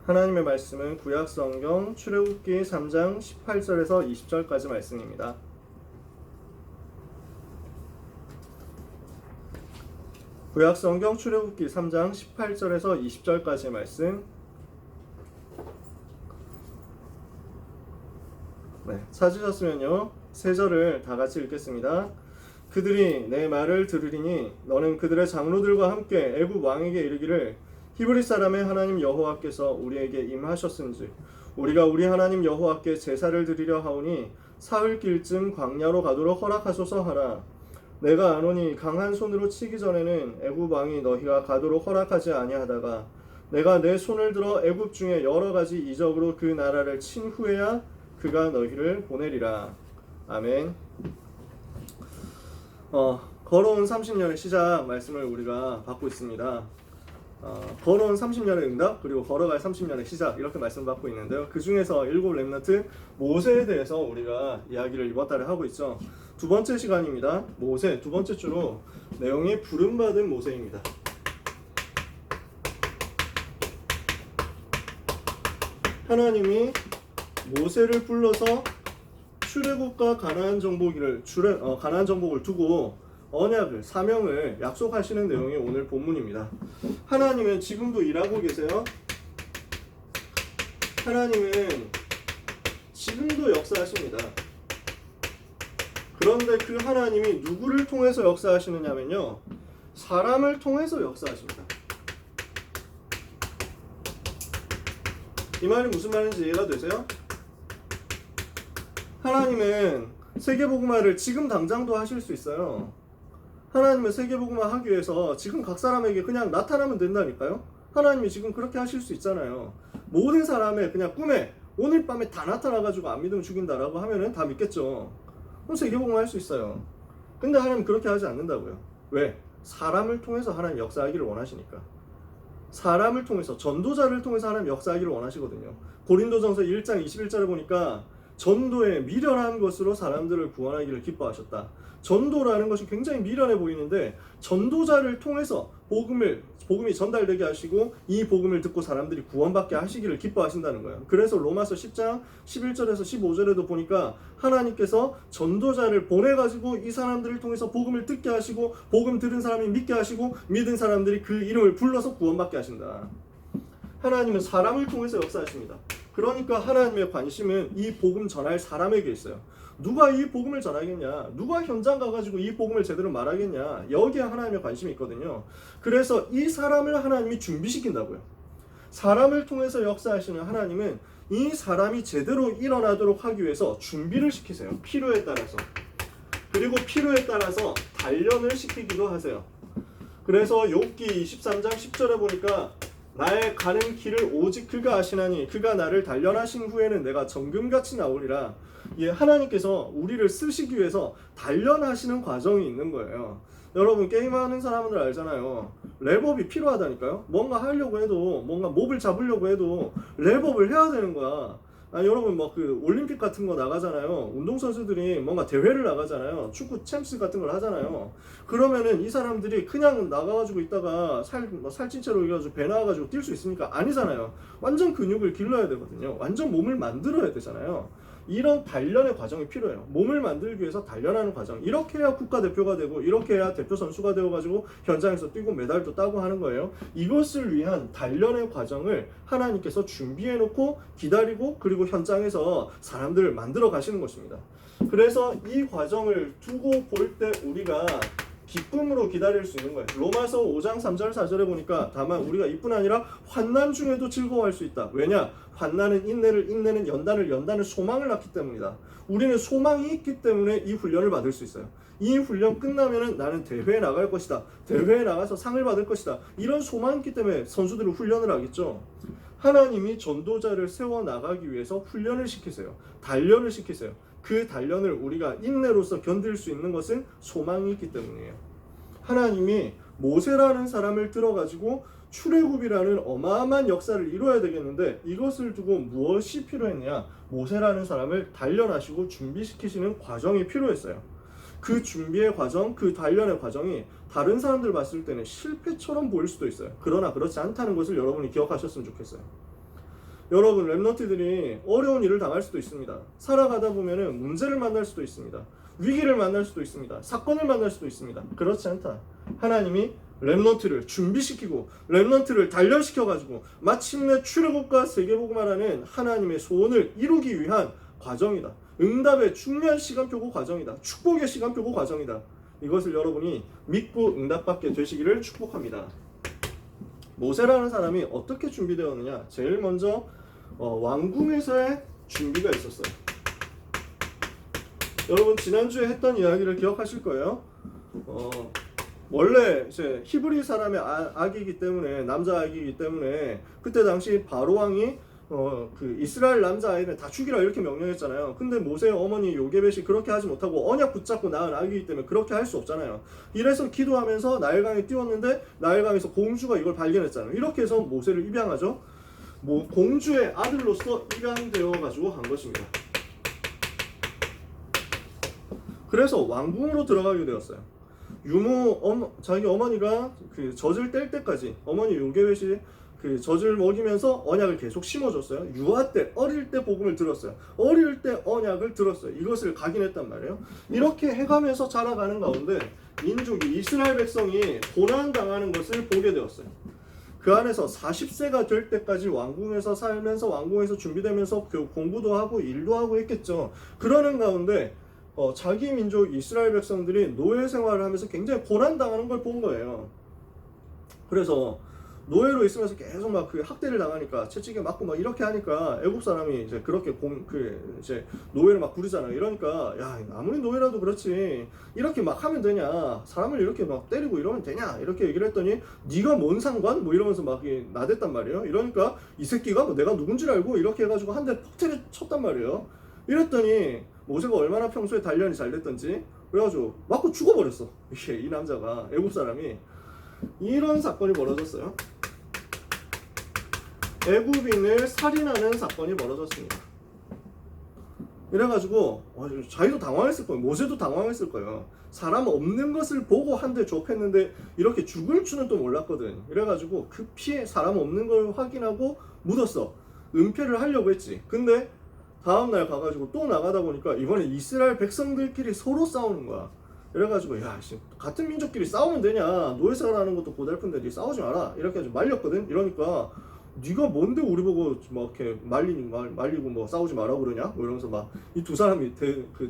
하나님의 말씀은 구약성경 출애굽기 3장 18절에서 20절까지 말씀입니다. 구약성경 출애굽기 3장 18절에서 20절까지 말씀. 찾으셨으면요, 세 절을 다 같이 읽겠습니다. 그들이 내 말을 들으리니 너는 그들의 장로들과 함께 애굽 왕에게 이르기를 히브리 사람의 하나님 여호와께서 우리에게 임하셨은즉 우리가 우리 하나님 여호와께 제사를 드리려 하오니 사흘길쯤 광야로 가도록 허락하소서 하라. 내가 아노니 강한 손으로 치기 전에는 애굽 왕이 너희가 가도록 허락하지 아니하다가 내가 내 손을 들어 애굽 중에 여러 가지 이적으로 그 나라를 친 후에야 그가 너희를 보내리라. 아멘. 걸어온 30년의 시작 말씀을 우리가 받고 있습니다. 걸어온 30년의 응답, 그리고 걸어갈 30년의 시작, 이렇게 말씀받고 있는데요. 그 중에서 일곱 렘넌트 모세에 대해서 우리가 이야기를 이번 달에 하고 있죠. 두 번째 시간입니다. 모세, 두 번째 주로 내용이 부름받은 모세입니다. 하나님이 모세를 불러서 출애굽과 가나안 정복을 두고 언약을, 사명을 약속하시는 내용이 오늘 본문입니다. 하나님은 지금도 일하고 계세요. 하나님은 지금도 역사하십니다. 그런데 그 하나님이 누구를 통해서 역사하시느냐면요, 사람을 통해서 역사하십니다. 이 말이 무슨 말인지 이해가 되세요? 하나님은 세계복음화를 지금 당장도 하실 수 있어요. 하나님은 세계복음화 하기 위해서 지금 각 사람에게 그냥 나타나면 된다니까요. 하나님이 지금 그렇게 하실 수 있잖아요. 모든 사람의 그냥 꿈에 오늘 밤에 다 나타나가지고 안 믿으면 죽인다라고 하면은 다 믿겠죠. 그럼 세계복음화 할 수 있어요. 근데 하나님 그렇게 하지 않는다고요. 왜? 사람을 통해서 하나님 역사하기를 원하시니까. 사람을 통해서, 전도자를 통해서 하나님 역사하기를 원하시거든요. 고린도전서 1장 21절에 보니까 전도에 미련한 것으로 사람들을 구원하기를 기뻐하셨다. 전도라는 것이 굉장히 미련해 보이는데 전도자를 통해서 복음이 전달되게 하시고 이 복음을 듣고 사람들이 구원받게 하시기를 기뻐하신다는 거예요. 그래서 로마서 10장 11절에서 15절에도 보니까 하나님께서 전도자를 보내가지고 이 사람들을 통해서 복음을 듣게 하시고 복음 들은 사람이 믿게 하시고 믿은 사람들이 그 이름을 불러서 구원받게 하신다. 하나님은 사람을 통해서 역사하십니다. 그러니까 하나님의 관심은 이 복음 전할 사람에게 있어요. 누가 이 복음을 전하겠냐? 누가 현장 가가지고 이 복음을 제대로 말하겠냐? 여기에 하나님의 관심이 있거든요. 그래서 이 사람을 하나님이 준비시킨다고요. 사람을 통해서 역사하시는 하나님은 이 사람이 제대로 일어나도록 하기 위해서 준비를 시키세요. 필요에 따라서. 그리고 필요에 따라서 단련을 시키기도 하세요. 그래서 욥기 23장 10절에 보니까 나의 가는 길을 오직 그가 아시나니 그가 나를 단련하신 후에는 내가 정금같이 나오리라. 예, 하나님께서 우리를 쓰시기 위해서 단련하시는 과정이 있는 거예요. 여러분 게임하는 사람들 알잖아요. 랩업이 필요하다니까요. 뭔가 하려고 해도, 뭔가 몹을 잡으려고 해도 랩업을 해야 되는 거야. 여러분 그 올림픽 같은 거 나가잖아요. 운동선수들이 뭔가 대회를 나가잖아요. 축구 챔스 같은 걸 하잖아요. 그러면은 이 사람들이 그냥 나가가지고 있다가 살찐 채로 해가지고 배 나와가지고 뛸 수 있습니까? 아니잖아요. 완전 근육을 길러야 되거든요. 완전 몸을 만들어야 되잖아요. 이런 단련의 과정이 필요해요. 몸을 만들기 위해서 단련하는 과정. 이렇게 해야 국가대표가 되고 이렇게 해야 대표 선수가 되어가지고 현장에서 뛰고 메달도 따고 하는 거예요. 이것을 위한 단련의 과정을 하나님께서 준비해놓고 기다리고 그리고 현장에서 사람들을 만들어 가시는 것입니다. 그래서 이 과정을 두고 볼 때 우리가 기쁨으로 기다릴 수 있는 거예요. 로마서 5장 3절 4절에 보니까 다만 우리가 이뿐 아니라 환난 중에도 즐거워할 수 있다. 왜냐? 환난은 인내를, 인내는 연단을, 연단은 소망을 낳기 때문이다. 우리는 소망이 있기 때문에 이 훈련을 받을 수 있어요. 이 훈련 끝나면은 나는 대회에 나갈 것이다. 대회에 나가서 상을 받을 것이다. 이런 소망이 있기 때문에 선수들은 훈련을 하겠죠. 하나님이 전도자를 세워나가기 위해서 훈련을 시키세요. 단련을 시키세요. 그 단련을 우리가 인내로서 견딜 수 있는 것은 소망이 있기 때문이에요. 하나님이 모세라는 사람을 들어가지고 출애굽이라는 어마어마한 역사를 이루어야 되겠는데 이것을 두고 무엇이 필요했냐? 모세라는 사람을 단련하시고 준비시키시는 과정이 필요했어요. 그 준비의 과정, 그 단련의 과정이 다른 사람들 봤을 때는 실패처럼 보일 수도 있어요. 그러나 그렇지 않다는 것을 여러분이 기억하셨으면 좋겠어요. 여러분 렘넌트들이 어려운 일을 당할 수도 있습니다. 살아가다 보면은 문제를 만날 수도 있습니다. 위기를 만날 수도 있습니다. 사건을 만날 수도 있습니다. 그렇지 않다. 하나님이 렘넌트를 준비시키고 렘넌트를 단련시켜가지고 마침내 출애굽과 세계복음화라는 하나님의 소원을 이루기 위한 과정이다. 응답의 중요한 시간표고 과정이다. 축복의 시간표고 과정이다. 이것을 여러분이 믿고 응답받게 되시기를 축복합니다. 모세라는 사람이 어떻게 준비되었느냐? 제일 먼저 왕궁에서의 준비가 있었어요. 여러분 지난주에 했던 이야기를 기억하실 거예요. 원래 이제 히브리 사람의 아기이기 때문에 남자 아기이기 때문에 그때 당시 바로 왕이 그 이스라엘 남자 아이는 다 죽이라 이렇게 명령했잖아요. 근데 모세의 어머니 요게벳이 그렇게 하지 못하고 언약 붙잡고 낳은 아기이기 때문에 그렇게 할 수 없잖아요. 이래서 기도하면서 나일강에 띄웠는데 나일강에서 공주가 이걸 발견했잖아요. 이렇게 해서 모세를 입양하죠. 공주의 아들로서 입양되어 가지고 간 것입니다. 그래서 왕궁으로 들어가게 되었어요. 자기 어머니가 그 젖을 뗄 때까지 어머니 요게벳이 그 젖을 먹이면서 언약을 계속 심어줬어요. 유아 때, 어릴 때 복음을 들었어요. 어릴 때 언약을 들었어요. 이것을 각인했단 말이에요. 이렇게 해가면서 자라가는 가운데 민족이 이스라엘 백성이 고난당하는 것을 보게 되었어요. 그 안에서 40세가 될 때까지 왕궁에서 살면서 왕궁에서 준비되면서 공부도 하고 일도 하고 했겠죠. 그러는 가운데 자기 민족 이스라엘 백성들이 노예 생활을 하면서 굉장히 고난당하는 걸 본 거예요. 그래서 노예로 있으면서 계속 막 그 학대를 당하니까 채찍에 맞고 막 이렇게 하니까 애국 사람이 이제 그렇게 이제 노예를 막 부리잖아요. 이러니까 야 아무리 노예라도 그렇지 이렇게 막 하면 되냐? 사람을 이렇게 막 때리고 이러면 되냐? 이렇게 얘기를 했더니 네가 뭔 상관? 뭐 이러면서 막 나댔단 말이에요. 이러니까 이 새끼가 뭐 내가 누군지 알고 이렇게 해가지고 한 대 퍽 때려쳤단 말이에요. 이랬더니 모세가 얼마나 평소에 단련이 잘 됐던지 그래가지고 맞고 죽어버렸어. 이 남자가 애국 사람이. 이런 사건이 벌어졌어요. 애굽인을 살인하는 사건이 벌어졌습니다. 이래가지고 자기도 당황했을 거예요. 모세도 당황했을 거예요. 사람 없는 것을 보고 한 대 좁혔는데 이렇게 죽을 줄은 또 몰랐거든. 이래가지고 급히 사람 없는 걸 확인하고 묻었어. 은폐를 하려고 했지. 근데 다음날 가가지고 또 나가다 보니까 이번에 이스라엘 백성들끼리 서로 싸우는 거야. 이래가지고 야 같은 민족끼리 싸우면 되냐? 노예생활하는 것도 고달픈데 니 싸우지 마라. 이렇게 해서 말렸거든. 이러니까 네가 뭔데 우리 보고 막 이렇게 말리고 뭐 싸우지 마라 그러냐? 뭐 이러면서 막 이 두 사람이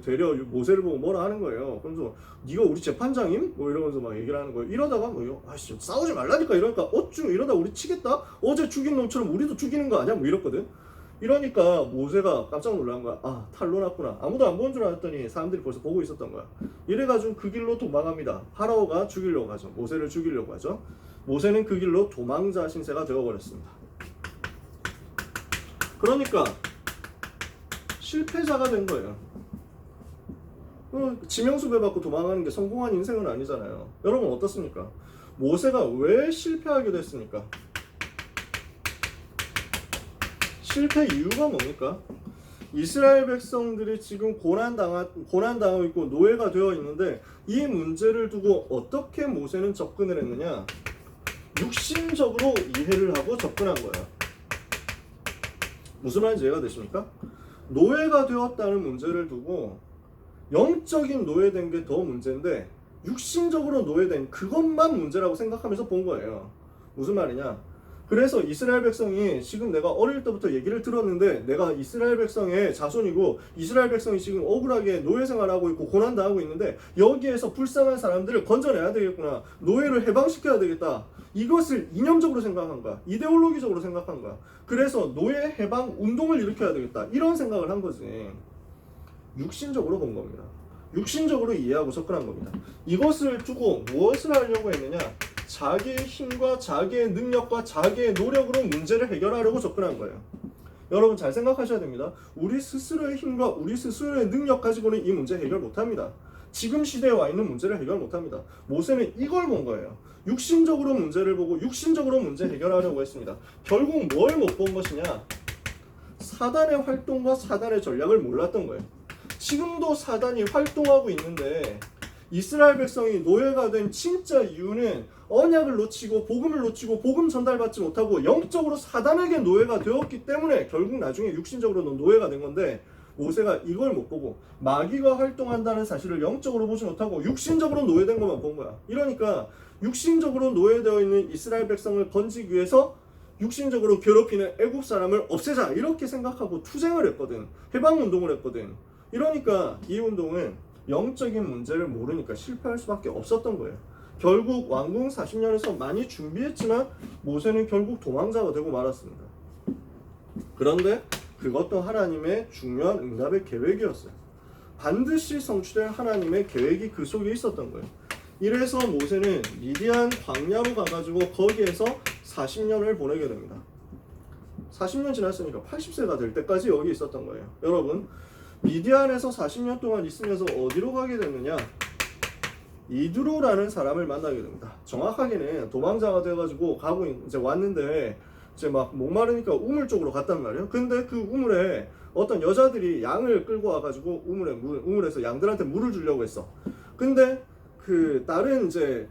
되려 모세를 보고 뭐라 하는 거예요. 그러면서 네가 우리 재판장임? 뭐 이러면서 막 얘기를 하는 거예요. 이러다가 아씨 싸우지 말라니까 이러니까 어쭈 이러다 우리 치겠다? 어제 죽인 놈처럼 우리도 죽이는 거 아니야? 뭐 이랬거든. 이러니까 모세가 깜짝 놀란 거야. 아 탈로 났구나. 아무도 안 본 줄 알았더니 사람들이 벌써 보고 있었던 거야. 이래가지고 그 길로 도망갑니다. 파라오가 죽이려고 하죠. 모세를 죽이려고 하죠. 모세는 그 길로 도망자 신세가 되어버렸습니다. 그러니까 실패자가 된 거예요. 지명수배 받고 도망가는 게 성공한 인생은 아니잖아요. 여러분 어떻습니까? 모세가 왜 실패하게 됐습니까? 실패 이유가 뭡니까? 이스라엘 백성들이 지금 고난당하고 있고 노예가 되어 있는데 이 문제를 두고 어떻게 모세는 접근을 했느냐? 육신적으로 이해를 하고 접근한 거예요. 무슨 말인지 이해가 되십니까? 노예가 되었다는 문제를 두고 영적인 노예된 게 더 문제인데 육신적으로 노예된 그것만 문제라고 생각하면서 본 거예요. 무슨 말이냐? 그래서 이스라엘 백성이 지금 내가 어릴 때부터 얘기를 들었는데 내가 이스라엘 백성의 자손이고 이스라엘 백성이 지금 억울하게 노예 생활하고 있고 고난당하고 있는데 여기에서 불쌍한 사람들을 건져내야 되겠구나. 노예를 해방시켜야 되겠다. 이것을 이념적으로 생각한 거야. 이데올로기적으로 생각한 거야. 그래서 노예 해방 운동을 일으켜야 되겠다. 이런 생각을 한 거지. 육신적으로 본 겁니다. 육신적으로 이해하고 접근한 겁니다. 이것을 두고 무엇을 하려고 했느냐? 자기의 힘과 자기의 능력과 자기의 노력으로 문제를 해결하려고 접근한 거예요. 여러분 잘 생각하셔야 됩니다. 우리 스스로의 힘과 우리 스스로의 능력 가지고는 이 문제 해결 못합니다. 지금 시대에 와 있는 문제를 해결 못합니다. 모세는 이걸 본 거예요. 육신적으로 문제를 보고 육신적으로 문제 해결하려고 했습니다. 결국 뭘 못 본 것이냐? 사단의 활동과 사단의 전략을 몰랐던 거예요. 지금도 사단이 활동하고 있는데 이스라엘 백성이 노예가 된 진짜 이유는 언약을 놓치고 복음을 놓치고 복음 전달받지 못하고 영적으로 사단에게 노예가 되었기 때문에 결국 나중에 육신적으로는 노예가 된 건데, 모세가 이걸 못 보고 마귀가 활동한다는 사실을 영적으로 보지 못하고 육신적으로 노예된 것만 본 거야. 이러니까 육신적으로 노예되어 있는 이스라엘 백성을 건지기 위해서 육신적으로 괴롭히는 애국 사람을 없애자 이렇게 생각하고 투쟁을 했거든. 해방운동을 했거든. 이러니까 이 운동은 영적인 문제를 모르니까 실패할 수밖에 없었던 거예요. 결국 왕궁 40년에서 많이 준비했지만 모세는 결국 도망자가 되고 말았습니다. 그런데 그것도 하나님의 중요한 응답의 계획이었어요. 반드시 성취될 하나님의 계획이 그 속에 있었던 거예요. 이래서 모세는 미디안 광야로 가가지고 거기에서 40년을 보내게 됩니다. 40년 지났으니까 80세가 될 때까지 여기 있었던 거예요. 여러분, 미디안에서 40년 동안 있으면서 어디로 가게 됐느냐? 이드로라는 사람을 만나게 됩니다. 정확하게는 도망자가 돼가지고 가고 이제 왔는데 이제 막 목마르니까 우물 쪽으로 갔단 말이에요. 근데 그 우물에 어떤 여자들이 양을 끌고 와가지고 우물에서 양들한테 물을 주려고 했어. 근데 그 다른 이제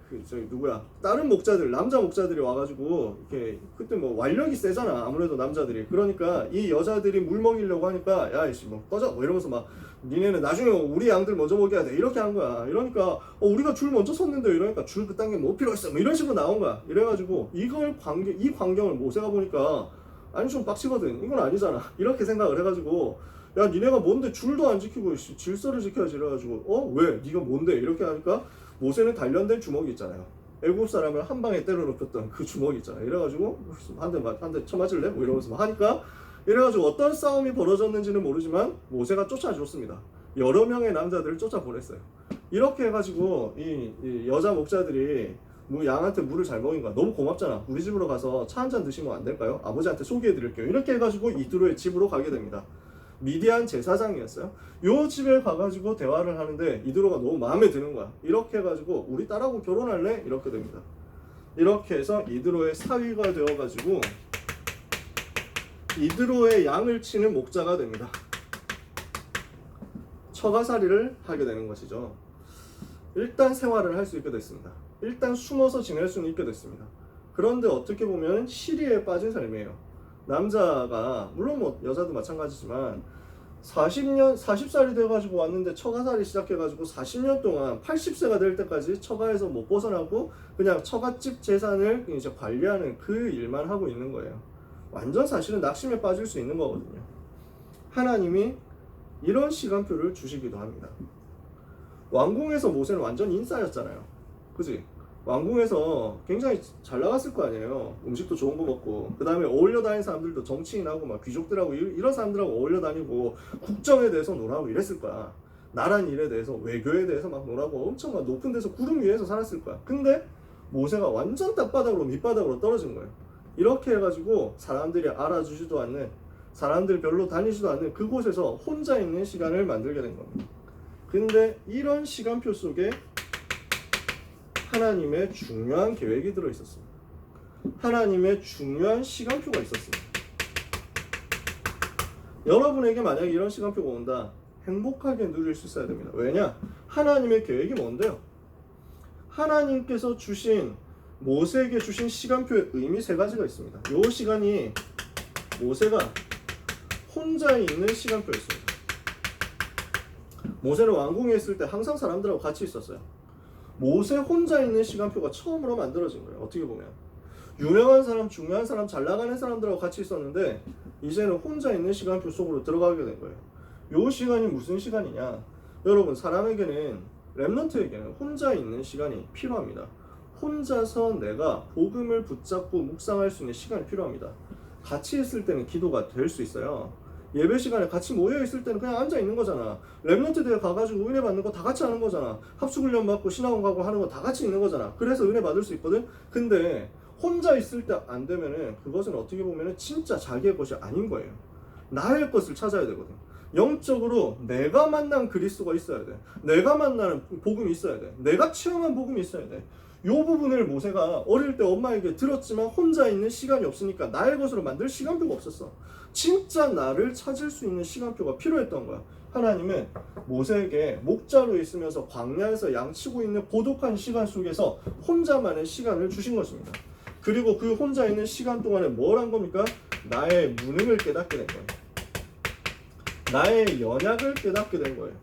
다른 목자들, 남자 목자들이 와가지고 이렇게 그때 뭐 완력이 세잖아 아무래도 남자들이. 그러니까 이 여자들이 물 먹이려고 하니까 야 이씨 뭐 꺼져 뭐 이러면서 막 니네는 나중에 우리 양들 먼저 먹여야 돼 이렇게 한 거야. 이러니까 우리가 줄 먼저 섰는데 이러니까 줄 그딴 게 뭐 필요 있어 뭐 이런 식으로 나온 거야. 이래가지고 이 광경을 모세가 보니까 아니 좀 빡치거든. 이건 아니잖아 이렇게 생각을 해가지고 야 니네가 뭔데 줄도 안 지키고 질서를 지켜야지. 이래가지고 왜 네가 뭔데 이렇게 하니까 모세는 단련된 주먹이 있잖아요. 애국 사람을 한 방에 때려 눕혔던 그 주먹이 있잖아요. 이래가지고 한 대 쳐맞을래? 뭐 이러면서 막 하니까 이래가지고 어떤 싸움이 벌어졌는지는 모르지만 모세가 쫓아줬습니다. 여러 명의 남자들을 쫓아보냈어요. 이렇게 해가지고 이 여자 목자들이 양한테 물을 잘 먹인 거야. 너무 고맙잖아. 우리 집으로 가서 차 한잔 드시면 안 될까요? 아버지한테 소개해드릴게요. 이렇게 해가지고 이드로의 집으로 가게 됩니다. 미디안 제사장이었어요. 요 집에 가가지고 대화를 하는데 이드로가 너무 마음에 드는 거야. 이렇게 해가지고 우리 딸하고 결혼할래? 이렇게 됩니다. 이렇게 해서 이드로의 사위가 되어가지고 이드로의 양을 치는 목자가 됩니다. 처가살이를 하게 되는 것이죠. 일단 생활을 할 수 있게 됐습니다. 일단 숨어서 지낼 수는 있게 됐습니다. 그런데 어떻게 보면 시리에 빠진 삶이에요. 남자가 물론 뭐 여자도 마찬가지지만 40살이 돼가지고 왔는데 처가살이 시작해가지고 40년 동안 80세가 될 때까지 처가에서 못 벗어나고 그냥 처갓집 재산을 이제 관리하는 그 일만 하고 있는 거예요. 완전 사실은 낙심에 빠질 수 있는 거거든요. 하나님이 이런 시간표를 주시기도 합니다. 왕궁에서 모세는 완전 인싸였잖아요. 그지? 왕궁에서 굉장히 잘 나갔을 거 아니에요. 음식도 좋은 거 먹고 그 다음에 어울려 다니는 사람들도 정치인하고 막 귀족들하고 이런 사람들하고 어울려 다니고 국정에 대해서 놀아고 이랬을 거야. 나란 일에 대해서 외교에 대해서 막 놀아고 엄청 막 높은 데서 구름 위에서 살았을 거야. 근데 모세가 완전 땅바닥으로 밑바닥으로 떨어진 거예요. 이렇게 해가지고 사람들이 알아주지도 않는, 사람들이 별로 다니지도 않는 그곳에서 혼자 있는 시간을 만들게 된 겁니다. 근데 이런 시간표 속에 하나님의 중요한 계획이 들어있었습니다. 하나님의 중요한 시간표가 있었습니다. 여러분에게 만약에 이런 시간표가 온다, 행복하게 누릴 수 있어야 됩니다. 왜냐? 하나님의 계획이 뭔데요? 하나님께서 주신, 모세에게 주신 시간표의 의미 세 가지가 있습니다. 이 시간이 모세가 혼자 있는 시간표였습니다. 모세는 왕궁에 있을 때 항상 사람들하고 같이 있었어요. 모세 혼자 있는 시간표가 처음으로 만들어진 거예요. 어떻게 보면 유명한 사람, 중요한 사람, 잘 나가는 사람들하고 같이 있었는데 이제는 혼자 있는 시간표 속으로 들어가게 된 거예요. 이 시간이 무슨 시간이냐? 여러분, 사람에게는, 렘넌트에게는 혼자 있는 시간이 필요합니다. 혼자서 내가 복음을 붙잡고 묵상할 수 있는 시간이 필요합니다. 같이 있을 때는 기도가 될 수 있어요. 예배 시간에 같이 모여 있을 때는 그냥 앉아 있는 거잖아. 렘넌트 대회 가가지고 은혜 받는 거 다 같이 하는 거잖아. 합숙훈련 받고 신학원 가고 하는 거 다 같이 있는 거잖아. 그래서 은혜 받을 수 있거든. 근데 혼자 있을 때 안 되면은 그것은 어떻게 보면은 진짜 자기의 것이 아닌 거예요. 나의 것을 찾아야 되거든. 영적으로 내가 만난 그리스도가 있어야 돼. 내가 만나는 복음이 있어야 돼. 내가 체험한 복음이 있어야 돼. 이 부분을 모세가 어릴 때 엄마에게 들었지만 혼자 있는 시간이 없으니까 나의 것으로 만들 시간표가 없었어. 진짜 나를 찾을 수 있는 시간표가 필요했던 거야. 하나님은 모세에게 목자로 있으면서 광야에서 양치고 있는 고독한 시간 속에서 혼자만의 시간을 주신 것입니다. 그리고 그 혼자 있는 시간 동안에 뭘 한 겁니까? 나의 무능을 깨닫게 된 거예요. 나의 연약을 깨닫게 된 거예요.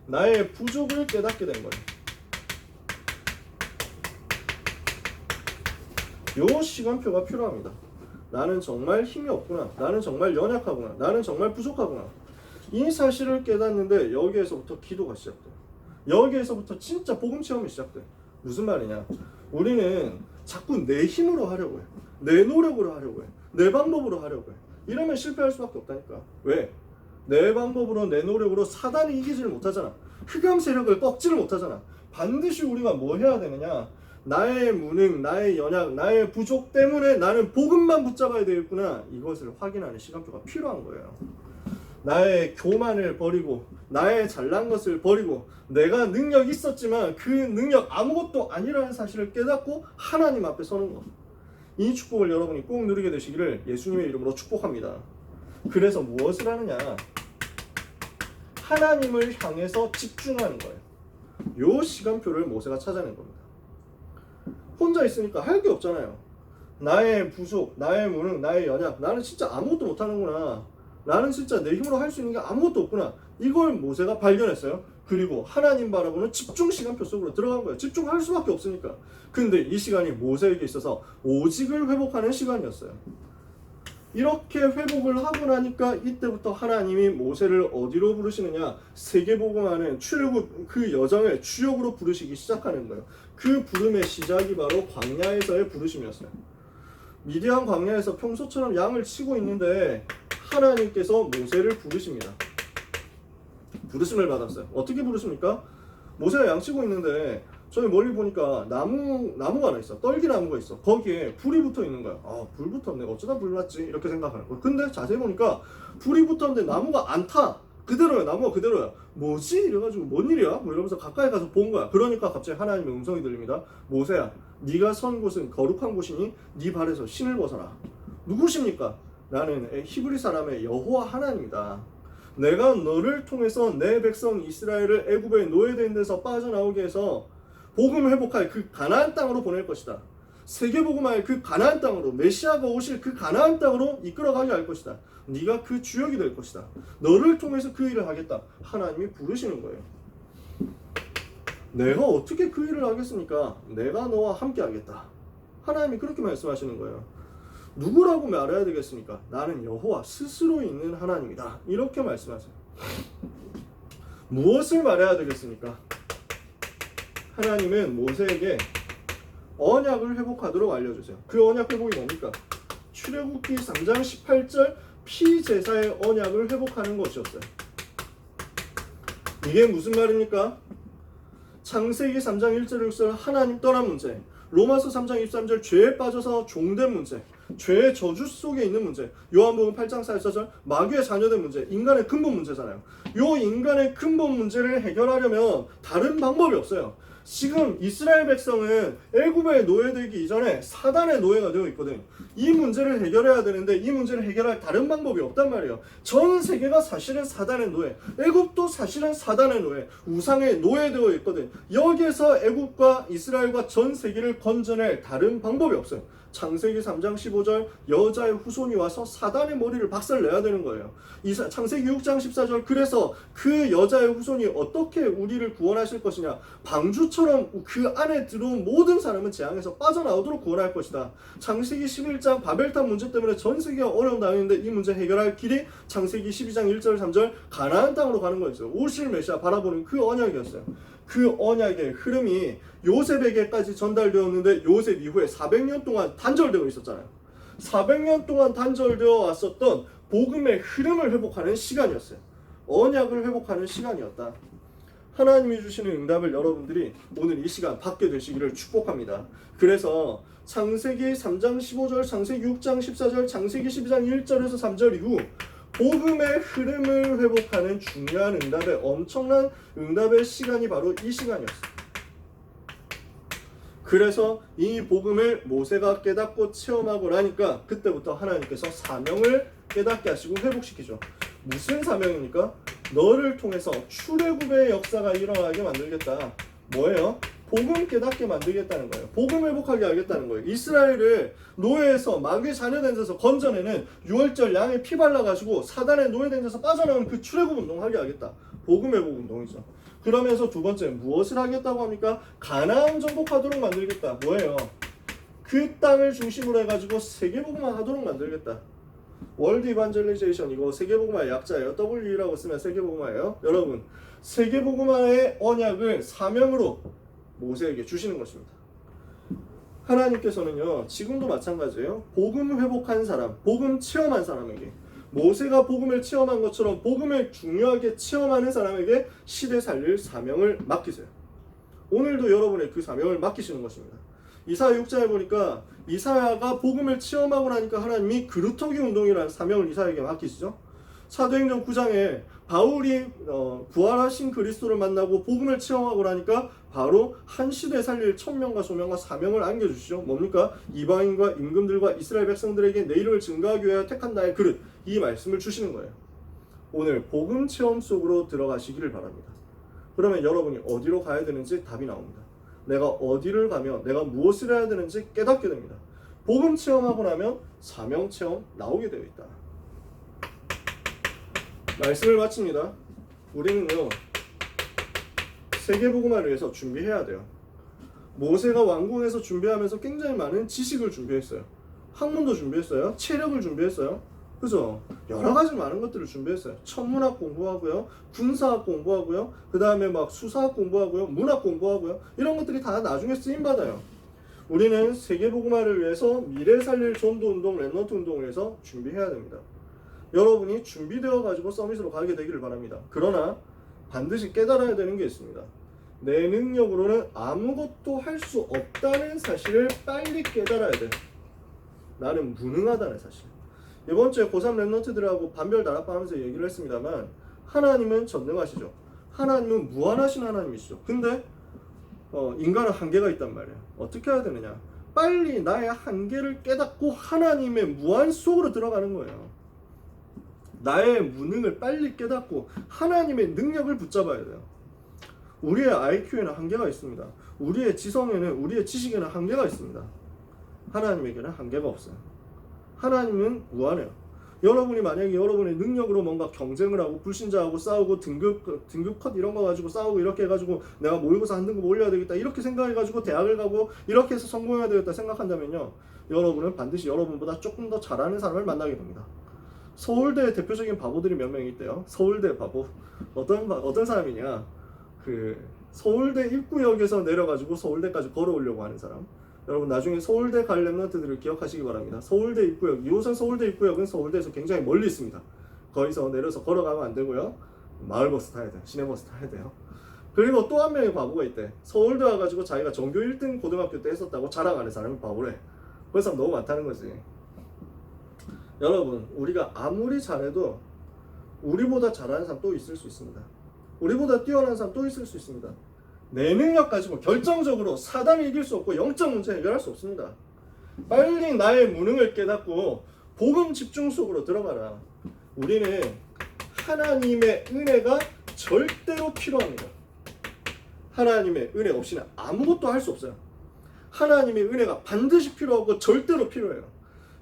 나의 부족을 깨닫게 된 거예요. 요 시간표가 필요합니다. 나는 정말 힘이 없구나. 나는 정말 연약하구나. 나는 정말 부족하구나. 이 사실을 깨닫는데 여기에서부터 기도가 시작돼요. 여기에서부터 진짜 복음 체험이 시작돼요. 무슨 말이냐? 우리는 자꾸 내 힘으로 하려고 해요. 내 노력으로 하려고 해요. 내 방법으로 하려고 해요. 이러면 실패할 수밖에 없다니까. 왜? 내 방법으로 내 노력으로 사단이 이기지를 못하잖아. 흑암 세력을 꺾지를 못하잖아. 반드시 우리가 뭐 해야 되느냐? 나의 무능, 나의 연약, 나의 부족 때문에 나는 복음만 붙잡아야 되겠구나. 이것을 확인하는 시간표가 필요한 거예요. 나의 교만을 버리고 나의 잘난 것을 버리고 내가 능력이 있었지만 그 능력 아무것도 아니라는 사실을 깨닫고 하나님 앞에 서는 것. 이 축복을 여러분이 꼭 누리게 되시기를 예수님의 이름으로 축복합니다. 그래서 무엇을 하느냐? 하나님을 향해서 집중하는 거예요. 요 시간표를 모세가 찾아낸 겁니다. 혼자 있으니까 할 게 없잖아요. 나의 부족, 나의 무능, 나의 연약, 나는 진짜 아무것도 못하는구나. 나는 진짜 내 힘으로 할 수 있는 게 아무것도 없구나. 이걸 모세가 발견했어요. 그리고 하나님 바라보는 집중 시간표 속으로 들어간 거예요. 집중할 수밖에 없으니까. 근데 이 시간이 모세에게 있어서 오직을 회복하는 시간이었어요. 이렇게 회복을 하고 나니까 이때부터 하나님이 모세를 어디로 부르시느냐? 세계복음하는 출애굽 그 여정을 주역으로 부르시기 시작하는 거예요. 그 부름의 시작이 바로 광야에서의 부르심이었어요. 미디안 광야에서 평소처럼 양을 치고 있는데 하나님께서 모세를 부르십니다. 부르심을 받았어요. 어떻게 부르십니까? 모세가 양 치고 있는데 저기 멀리 보니까 나무가 하나 있어. 떨기나무가 있어. 거기에 불이 붙어 있는 거야. 아, 불 붙었네. 어쩌다 불 났지? 이렇게 생각하는 거야. 근데 자세히 보니까 불이 붙었는데 나무가 안 타. 그대로야. 나무가 그대로야. 뭐지? 이래가지고 뭔 일이야? 뭐 이러면서 가까이 가서 본 거야. 그러니까 갑자기 하나님의 음성이 들립니다. 모세야, 네가 선 곳은 거룩한 곳이니 네 발에서 신을 벗어라. 누구십니까? 나는 히브리 사람의 여호와 하나님이다. 내가 너를 통해서 내 백성 이스라엘을 애굽의 노예된 데서 빠져나오게 해서 복음을 회복할 그 가나안 땅으로 보낼 것이다. 세계복음할 그 가나안 땅으로, 메시아가 오실 그 가나안 땅으로 이끌어가게 할 것이다. 네가 그 주역이 될 것이다. 너를 통해서 그 일을 하겠다. 하나님이 부르시는 거예요. 내가 어떻게 그 일을 하겠습니까? 내가 너와 함께 하겠다. 하나님이 그렇게 말씀하시는 거예요. 누구라고 말해야 되겠습니까? 나는 여호와 스스로 있는 하나님이다. 이렇게 말씀하세요. 무엇을 말해야 되겠습니까? 하나님은 모세에게 언약을 회복하도록 알려주세요. 그 언약 회복이 뭡니까? 출애굽기 3장 18절 피제사의 언약을 회복하는 것이었어요. 이게 무슨 말입니까? 창세기 3장 1절 6절 하나님 떠난 문제, 로마서 3장 23절 죄에 빠져서 종된 문제, 죄의 저주 속에 있는 문제, 요한복음 8장 44절 마귀의 자녀된 문제, 인간의 근본 문제잖아요. 요 인간의 근본 문제를 해결하려면 다른 방법이 없어요. 지금 이스라엘 백성은 애굽의 노예되기 이전에 사단의 노예가 되어 있거든. 이 문제를 해결해야 되는데 이 문제를 해결할 다른 방법이 없단 말이에요. 전 세계가 사실은 사단의 노예, 애굽도 사실은 사단의 노예, 우상의 노예되어 있거든. 여기에서 애굽과 이스라엘과 전 세계를 건져낼 다른 방법이 없어요. 창세기 3장 15절 여자의 후손이 와서 사단의 머리를 박살내야 되는 거예요. 창세기 6장 14절 그래서 그 여자의 후손이 어떻게 우리를 구원하실 것이냐, 방주처럼 그 안에 들어온 모든 사람은 재앙에서 빠져나오도록 구원할 것이다. 창세기 11장 바벨탑 문제 때문에 전 세계가 어려움 당했는데 이 문제 해결할 길이 창세기 12장 1절 3절 가나안 땅으로 가는 거였어요. 오실 메시아 바라보는 그 언약이었어요. 그 언약의 흐름이 요셉에게까지 전달되었는데 요셉 이후에 400년 동안 단절되어 있었잖아요. 400년 동안 단절되어 왔었던 복음의 흐름을 회복하는 시간이었어요. 언약을 회복하는 시간이었다. 하나님이 주시는 응답을 여러분들이 오늘 이 시간 받게 되시기를 축복합니다. 그래서 창세기 3장 15절, 창세기 6장 14절, 창세기 12장 1절에서 3절 이후 복음의 흐름을 회복하는 중요한 응답의 엄청난 응답의 시간이 바로 이 시간이었어요. 그래서 이 복음을 모세가 깨닫고 체험하고 나니까 그때부터 하나님께서 사명을 깨닫게 하시고 회복시키죠. 무슨 사명입니까? 너를 통해서 출애굽의 역사가 일어나게 만들겠다. 뭐예요? 복음 깨닫게 만들겠다는 거예요. 복음 회복하게 하겠다는 거예요. 이스라엘을 노예에서 마귀의 자녀된 데서 건져내는 유월절 양의 피 발라가지고 사단의 노예된 데서 빠져나오는 그 출애굽 운동하게 하겠다. 복음 회복 운동이죠. 그러면서 두 번째 무엇을 하겠다고 합니까? 가나안 정복하도록 만들겠다. 뭐예요? 그 땅을 중심으로 해가지고 세계복음화 하도록 만들겠다. 월드 이반젤리제이션 이거 세계복음화의 약자예요. W라고 쓰면 세계복음화예요. 여러분 세계복음화의 언약을 사명으로 모세에게 주시는 것입니다. 하나님께서는요 지금도 마찬가지예요. 복음 회복한 사람, 복음 체험한 사람에게 모세가 복음을 체험한 것처럼 복음을 중요하게 체험하는 사람에게 시대 살릴 사명을 맡기세요. 오늘도 여러분의 그 사명을 맡기시는 것입니다. 이사야 6장에 보니까 이사야가 복음을 체험하고 나니까 하나님이 그루터기 운동이라는 사명을 이사야에게 맡기시죠. 사도행전 9장에 바울이 부활하신 그리스도를 만나고 복음을 체험하고 나니까 바로 한 시대에 살릴 천명과 소명과 사명을 안겨주시죠. 뭡니까? 이방인과 임금들과 이스라엘 백성들에게 내 이름을 증거하기 위하여 택한 나의 그릇, 이 말씀을 주시는 거예요. 오늘 복음 체험 속으로 들어가시기를 바랍니다. 그러면 여러분이 어디로 가야 되는지 답이 나옵니다. 내가 어디를 가면 내가 무엇을 해야 되는지 깨닫게 됩니다. 복음 체험하고 나면 사명 체험 나오게 되어 있다. 말씀을 마칩니다. 우리는요 세계복음화를 위해서 준비해야 돼요. 모세가 왕궁에서 준비하면서 굉장히 많은 지식을 준비했어요. 학문도 준비했어요. 체력을 준비했어요. 그죠? 여러 가지 많은 것들을 준비했어요. 천문학 공부하고요, 군사학 공부하고요, 그 다음에 막 수사학 공부하고요, 문학 공부하고요. 이런 것들이 다 나중에 쓰임 받아요. 우리는 세계복음화를 위해서 미래 살릴 전도 운동, 랩넌트 운동을 위해서 준비해야 됩니다. 여러분이 준비되어 가지고 서밋으로 가게 되기를 바랍니다. 그러나 반드시 깨달아야 되는 게 있습니다. 내 능력으로는 아무것도 할 수 없다는 사실을 빨리 깨달아야 돼요. 나는 무능하다는 사실. 이번 주에 고3 랩넌트들하고 반별 다락방 하면서 얘기를 했습니다만 하나님은 전능하시죠. 하나님은 무한하신 하나님이시죠. 근데 인간은 한계가 있단 말이에요. 어떻게 해야 되느냐? 빨리 나의 한계를 깨닫고 하나님의 무한 속으로 들어가는 거예요. 나의 무능을 빨리 깨닫고 하나님의 능력을 붙잡아야 돼요. 우리의 IQ에는 한계가 있습니다. 우리의 지성에는, 우리의 지식에는 한계가 있습니다. 하나님에게는 한계가 없어요. 하나님은 무한해요. 여러분이 만약에 여러분의 능력으로 뭔가 경쟁을 하고 불신자하고 싸우고 등급 컷 이런 거 가지고 싸우고 이렇게 해가지고 내가 모의고사 한 등급 올려야 되겠다 이렇게 생각해가지고 대학을 가고 이렇게 해서 성공해야 되겠다 생각한다면요, 여러분은 반드시 여러분보다 조금 더 잘하는 사람을 만나게 됩니다. 서울대 대표적인 바보들이 몇 명이 있대요. 서울대 바보. 어떤 사람이냐? 그 서울대 입구역에서 내려가지고 서울대까지 걸어오려고 하는 사람. 여러분 나중에 서울대 갈 랩런트들을 기억하시기 바랍니다. 서울대 입구역, 2호선 서울대 입구역은 서울대에서 굉장히 멀리 있습니다. 거기서 내려서 걸어가면 안 되고요. 마을버스 타야 돼요. 시내버스 타야 돼요. 그리고 또 한 명의 바보가 있대. 서울대 와가지고 자기가 전교 1등 고등학교 때 했었다고 자랑하는 사람이 바보래. 그 사람 너무 많다는 거지. 여러분, 우리가 아무리 잘해도 우리보다 잘하는 사람 또 있을 수 있습니다. 우리보다 뛰어난 사람 또 있을 수 있습니다. 내 능력 가지고 결정적으로 사단을 이길 수 없고 영적 문제 해결할 수 없습니다. 빨리 나의 무능을 깨닫고 복음 집중 속으로 들어가라. 우리는 하나님의 은혜가 절대로 필요합니다. 하나님의 은혜 없이는 아무것도 할 수 없어요. 하나님의 은혜가 반드시 필요하고 절대로 필요해요.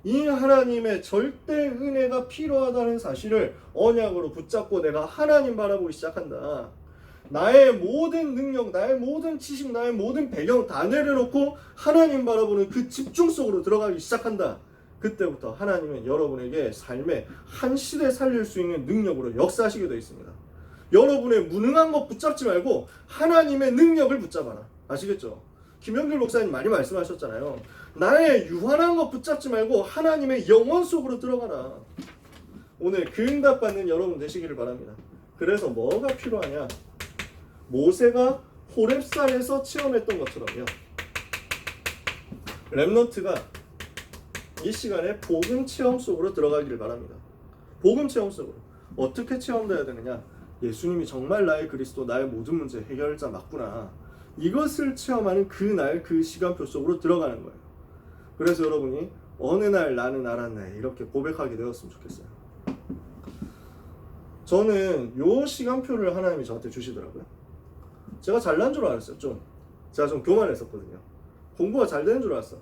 이 하나님의 절대 은혜가 필요하다는 사실을 언약으로 붙잡고 내가 하나님 바라보기 시작한다. 나의 모든 능력, 나의 모든 지식, 나의 모든 배경 다 내려놓고 하나님 바라보는 그 집중 속으로 들어가기 시작한다. 그때부터 하나님은 여러분에게 삶의 한 시대 살릴 수 있는 능력으로 역사하시게 되어 있습니다. 여러분의 무능한 것 붙잡지 말고 하나님의 능력을 붙잡아라. 아시겠죠? 김영길 목사님 많이 말씀하셨잖아요. 나의 유한한 것 붙잡지 말고 하나님의 영원 속으로 들어가라. 오늘 그 응답받는 여러분 되시기를 바랍니다. 그래서 뭐가 필요하냐? 모세가 호렙산에서 체험했던 것처럼요, 랩넌트가 이 시간에 복음 체험 속으로 들어가기를 바랍니다. 복음 체험 속으로. 어떻게 체험돼야 되느냐? 예수님이 정말 나의 그리스도, 나의 모든 문제 해결자 맞구나. 이것을 체험하는 그날 그 시간표 속으로 들어가는 거예요. 그래서 여러분이 어느 날 나는 알았네 이렇게 고백하게 되었으면 좋겠어요. 저는 요 시간표를 하나님이 저한테 주시더라고요. 제가 잘난 줄 알았어요. 제가 좀 교만했었거든요. 공부가 잘 되는 줄 알았어.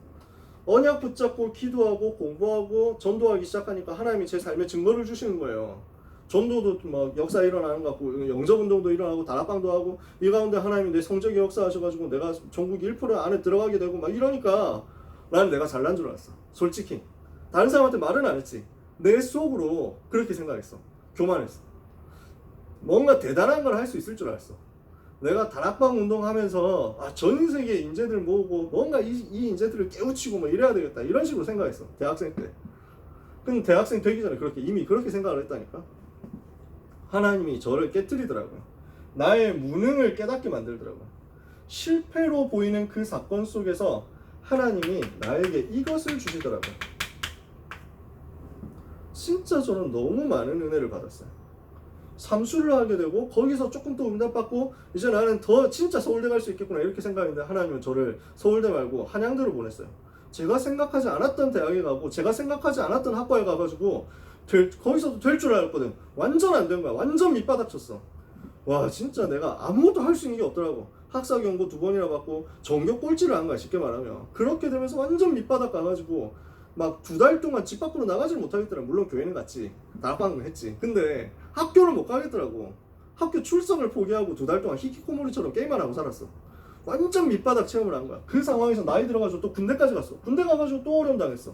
언약 붙잡고 기도하고 공부하고 전도하기 시작하니까 하나님이 제 삶에 증거를 주시는 거예요. 전도도 막 역사 일어나는 것 같고 영접운동도 일어나고 다락방도 하고 이 가운데 하나님이 내 성적인 역사하셔가지고 내가 전국 1% 안에 들어가게 되고 막 이러니까 나는 내가 잘난 줄 알았어. 솔직히 다른 사람한테 말은 안 했지. 내 속으로 그렇게 생각했어. 교만했어. 뭔가 대단한 걸 할 수 있을 줄 알았어. 내가 다락방 운동하면서 전 세계 인재들 모으고 뭔가 이 인재들을 깨우치고 뭐 이래야 되겠다 이런 식으로 생각했어. 대학생 때. 근데 대학생 되기 전에 이미 그렇게 생각을 했다니까. 하나님이 저를 깨트리더라고요. 나의 무능을 깨닫게 만들더라고요. 실패로 보이는 그 사건 속에서 하나님이 나에게 이것을 주시더라고요. 진짜 저는 너무 많은 은혜를 받았어요. 삼수를 하게 되고 거기서 조금 더 응답받고 이제 나는 더 진짜 서울대 갈 수 있겠구나 이렇게 생각했는데 하나님은 저를 서울대 말고 한양대로 보냈어요. 제가 생각하지 않았던 대학에 가고 제가 생각하지 않았던 학과에 가가지고 거기서도 될 줄 알았거든. 완전 안 된 거야. 완전 밑바닥 쳤어. 와 진짜 내가 아무것도 할 수 있는 게 없더라고. 학사 경고 2번이나 받고 전교 꼴찌를 한 거야 쉽게 말하면. 그렇게 되면서 완전 밑바닥 가가지고 막 2달 동안 집 밖으로 나가질 못하겠더라. 물론 교회는 갔지. 다락방은 했지. 근데 학교를 못 가겠더라고. 학교 출석을 포기하고 2달 동안 히키코모리처럼 게임만 하고 살았어. 완전 밑바닥 체험을 한 거야. 그 상황에서 나이 들어가지고 또 군대까지 갔어. 군대 가가지고 또 어려움 당했어.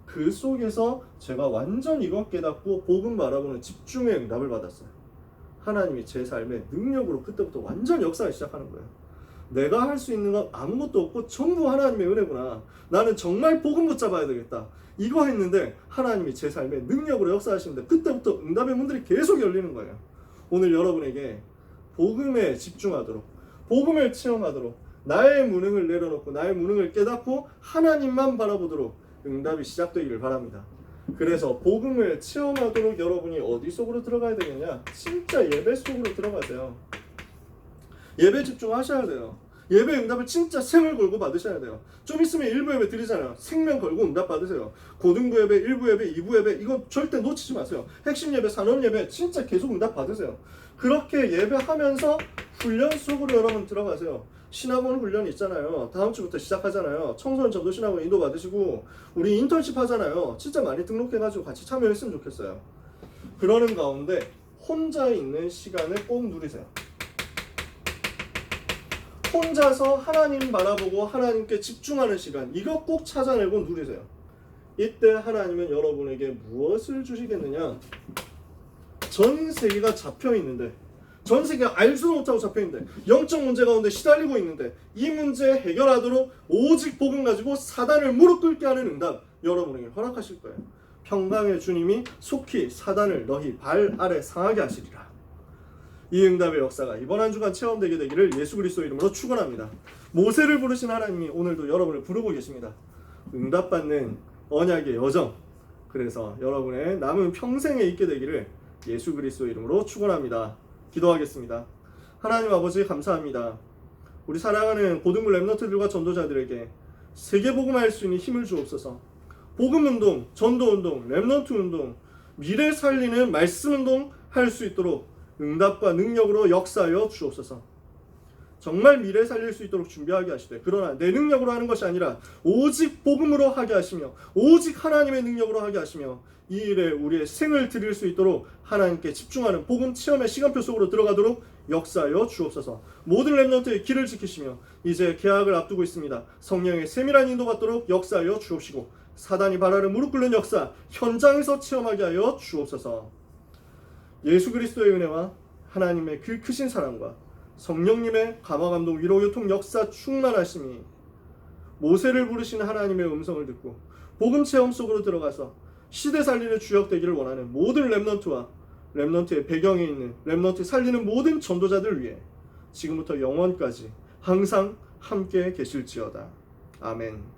그 속에서 제가 완전 이것 깨닫고 복음 바라보는 집중의 응답을 받았어요. 하나님이 제 삶의 능력으로 그때부터 완전 역사를 시작하는 거예요. 내가 할 수 있는 건 아무것도 없고 전부 하나님의 은혜구나. 나는 정말 복음 붙잡아야 되겠다. 이거 했는데 하나님이 제 삶의 능력으로 역사하시는데 그때부터 응답의 문들이 계속 열리는 거예요. 오늘 여러분에게 복음에 집중하도록, 복음을 체험하도록, 나의 무능을 내려놓고 나의 무능을 깨닫고 하나님만 바라보도록 응답이 시작되기를 바랍니다. 그래서 복음을 체험하도록 여러분이 어디 속으로 들어가야 되느냐? 진짜 예배 속으로 들어가세요. 예배 집중하셔야 돼요. 예배 응답을 진짜 생을 걸고 받으셔야 돼요. 좀 있으면 1부 예배 드리잖아요. 생명 걸고 응답 받으세요. 고등부 예배, 1부 예배, 2부 예배 이거 절대 놓치지 마세요. 핵심 예배, 산업 예배 진짜 계속 응답 받으세요. 그렇게 예배하면서 훈련 속으로 여러분 들어가세요. 신학원 훈련 있잖아요. 다음 주부터 시작하잖아요. 청소년 전도 신학원 인도 받으시고 우리 인턴십 하잖아요. 진짜 많이 등록해가지고 같이 참여했으면 좋겠어요. 그러는 가운데 혼자 있는 시간을 꼭 누리세요. 혼자서 하나님 바라보고 하나님께 집중하는 시간 이거 꼭 찾아내고 누리세요. 이때 하나님은 여러분에게 무엇을 주시겠느냐? 전 세계가 잡혀있는데 전 세계가 알지도 못하고 잡혀있는데 영적 문제 가운데 시달리고 있는데 이 문제 해결하도록 오직 복음 가지고 사단을 무릎 꿇게 하는 응답 여러분에게 허락하실 거예요. 평강의 주님이 속히 사단을 너희 발 아래 상하게 하시리라. 이 응답의 역사가 이번 한 주간 체험되게 되기를 예수 그리스도 이름으로 축원합니다. 모세를 부르신 하나님이 오늘도 여러분을 부르고 계십니다. 응답받는 언약의 여정, 그래서 여러분의 남은 평생에 있게 되기를 예수 그리스도 이름으로 축원합니다. 기도하겠습니다. 하나님 아버지 감사합니다. 우리 사랑하는 고등부 랩너트들과 전도자들에게 세계복음화할 수 있는 힘을 주옵소서. 복음운동, 전도운동, 랩너트운동, 미래 살리는 말씀운동 할 수 있도록 응답과 능력으로 역사하여 주옵소서. 정말 미래 살릴 수 있도록 준비하게 하시되 그러나 내 능력으로 하는 것이 아니라 오직 복음으로 하게 하시며 오직 하나님의 능력으로 하게 하시며 이 일에 우리의 생을 드릴 수 있도록 하나님께 집중하는 복음 체험의 시간표 속으로 들어가도록 역사하여 주옵소서. 모든 랩런트의 길을 지키시며 이제 개학을 앞두고 있습니다. 성령의 세밀한 인도 받도록 역사하여 주옵시고 사단이 발 아래 무릎 꿇는 역사 현장에서 체험하게 하여 주옵소서. 예수 그리스도의 은혜와 하나님의 그 크신 사랑과 성령님의 감화감동 위로교통 역사 충만하심이 모세를 부르시는 하나님의 음성을 듣고 복음 체험 속으로 들어가서 시대 살리는 주역 되기를 원하는 모든 랩넌트와 랩넌트의 배경에 있는 랩넌트 살리는 모든 전도자들 위해 지금부터 영원까지 항상 함께 계실지어다. 아멘.